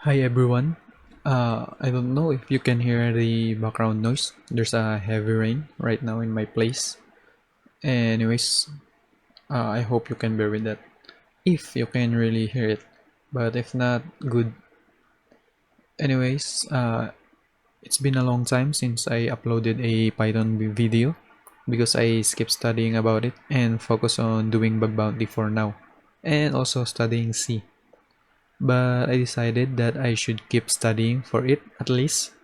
Hi everyone. I don't know if you can hear the background noise. There's a heavy rain right now in my place. Anyways, I hope you can bear with that. If you can really hear it. But if not, good. Anyways, it's been a long time since I uploaded a Python video because I skipped studying about it and focus on doing bug bounty for now. And also studying C. But I decided that I should keep studying for it at least,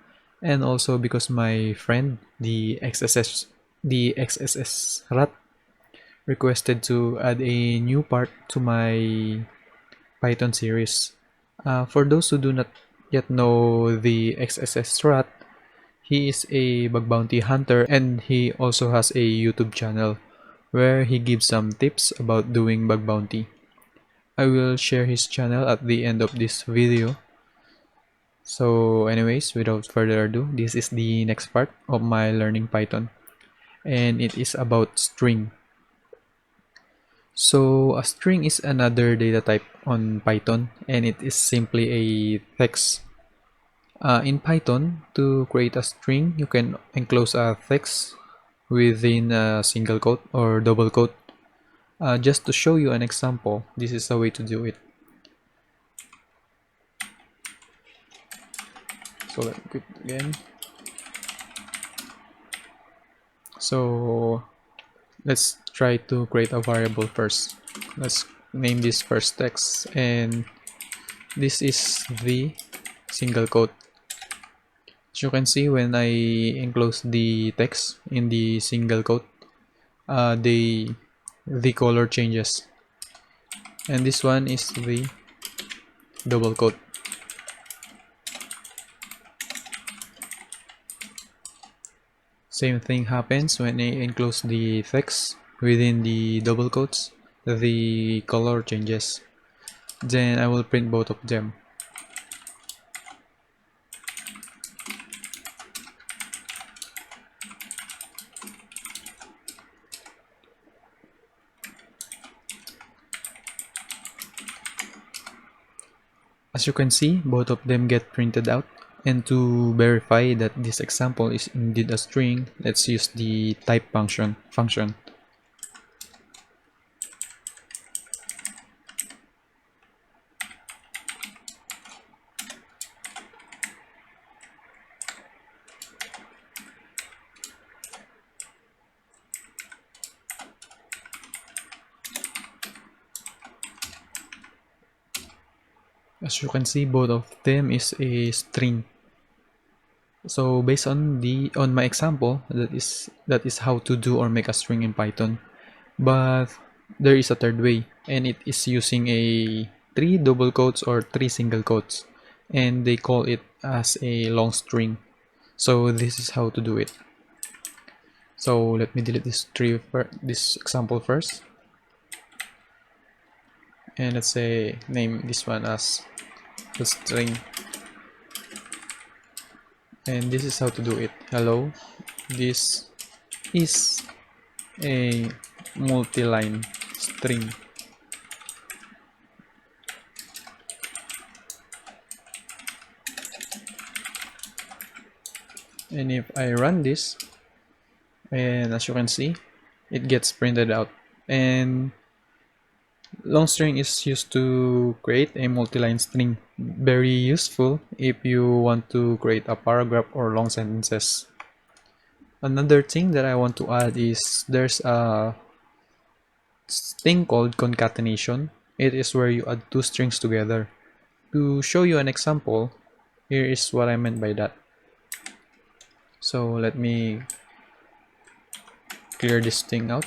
and also because my friend the XSS rat requested to add a new part to my Python series. For those who do not yet know the XSS rat, he is a bug bounty hunter and he also has a YouTube channel where he gives some tips about doing bug bounty. I will share his channel at the end of this video. So anyways, without further ado, this is the next part of my learning Python, and it is about string. So a string is another data type on Python, and it is simply a text. In Python, to create a string, you can enclose a text within a single quote or double quote. Just to show you an example, this is a way to do it. So let me quit again. So let's try to create a variable first. Let's name this first text, and this is the single quote. As you can see, when I enclose the text in the single quote, the color changes, and this one is the double quote. Same thing happens when I enclose the text within the double quotes, the color changes. Then I will print both of them. As you can see, both of them get printed out. And to verify that this example is indeed a string, let's use the type function. As you can see, both of them is a string. So based on my example, that is how to do or make a string in Python. But there is a third way, and it is using a 3 double quotes or 3 single quotes, and they call it as a long string. So this is how to do it. So let me delete this example first, and let's say name this one as the string. And this is how to do it. Hello, this is a multi-line string. And if I run this, and as you can see, it gets printed out. And long string is used to create a multi-line string. Very useful if you want to create a paragraph or long sentences. Another thing that I want to add is there's a thing called concatenation. It is where you add two strings together. To show you an example, here is what I meant by that. So let me clear this thing out.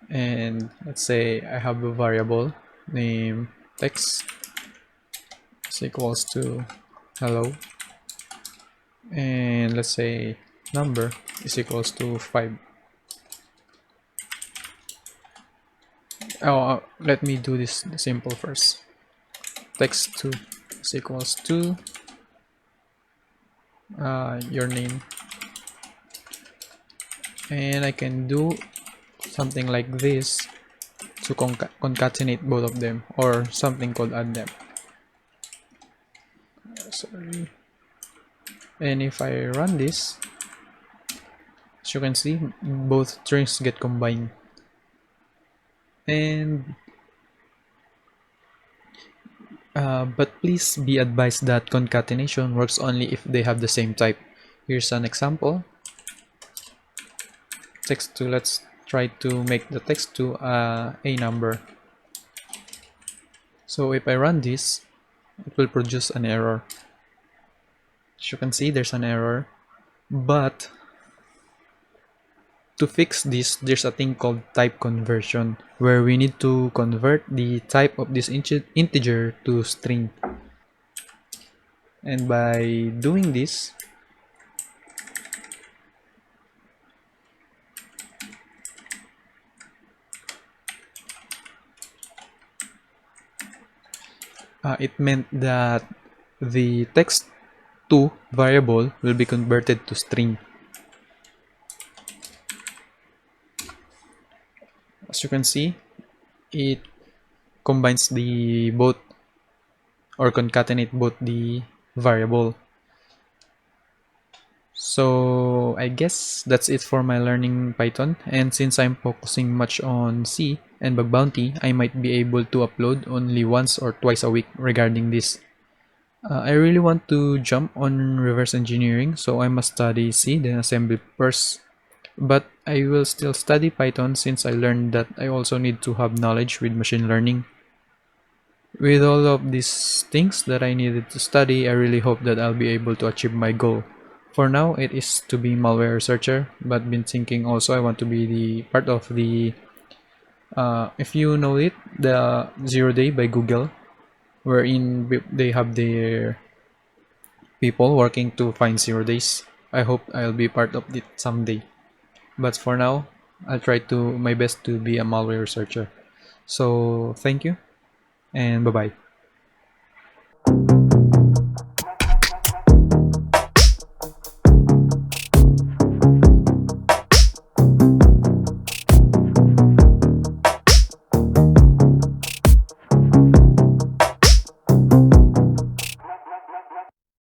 And let's say I have a variable named text is equals to hello, and let's say number is equals to 5. Let me do this simple first. Text2 is equals to your name, and I can do something like this to concatenate both of them, or something called add them. sorry. And if I run this, as you can see, both strings get combined. And but please be advised that concatenation works only if they have the same type. Here's an example. Text to, let's try to make the text to a number. So if I run this, it will produce an error. As you can see, there's an error. But to fix this, there's a thing called type conversion, where we need to convert the type of this integer to string. And by doing this, it meant that the text2 variable will be converted to string. As you can see, it combines the both, or concatenate both the variable. So I guess that's it for my learning Python, and since I'm focusing much on C and bug bounty, I might be able to upload only once or twice a week regarding this. I really want to jump on reverse engineering, so I must study C then assembly first. But I will still study Python since I learned that I also need to have knowledge with machine learning. With all of these things that I needed to study, I really hope that I'll be able to achieve my goal. For now, it is to be malware researcher, but been thinking also I want to be the part of the, if you know it, the Zero Day by Google, wherein they have their people working to find 0 days. I hope I'll be part of it someday. But for now, I'll try to my best to be a malware researcher. So thank you and bye bye.